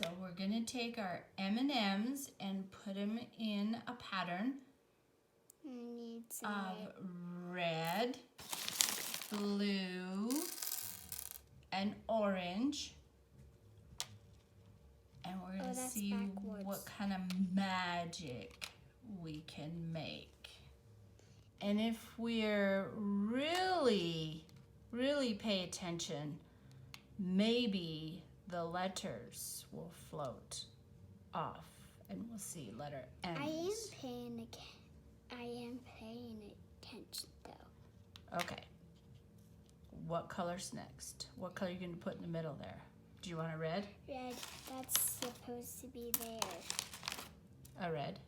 So we're going to take our M&Ms and put them in a pattern of red, blue, and orange. And we're going to see what kind of magic we can make. And if we're really pay attention, maybe the letters will float off and we'll see letter M. I am paying attention though. Okay. What color's next? What color are you going to put in the middle there? Do you want a red? Red. That's supposed to be there. A red?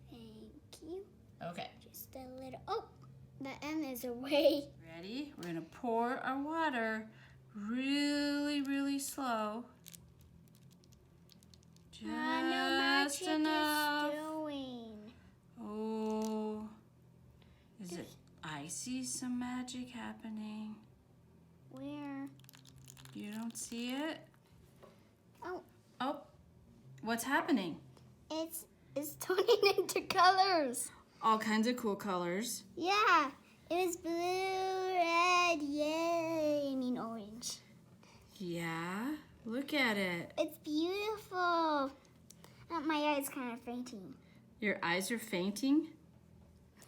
Thank you. Okay. Just a little. Oh, the M is away. Ready? We're going to pour our water really slow. Just no magic enough. is doing. Oh, is it? I see some magic happening. Where? You don't see it? Oh, what's happening? it's turning into colors. All kinds of cool colors. Yeah, it was blue, red, yay. I mean orange. Yeah, look at it. It's beautiful. My eye's kind of fainting. Your eyes are fainting?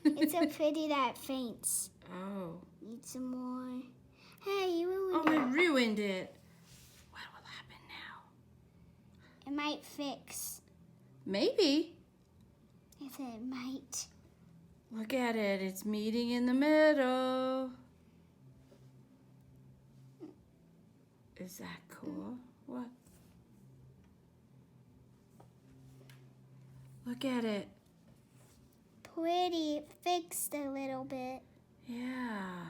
It's so pretty that it faints. Oh. Need some more. Hey, you ruined Oh, it. I ruined it. What will happen now? It might fix. Maybe. I said it might. Look at it. It's meeting in the middle. Is that cool? What? Look at it. Pretty. It fixed a little bit. Yeah.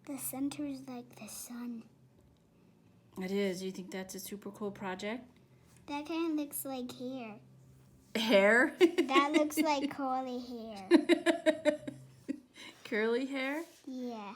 The center is like the sun. It is. You think that's a super cool project? That kind of looks like hair. Hair? That looks like curly hair. Curly hair? Yeah.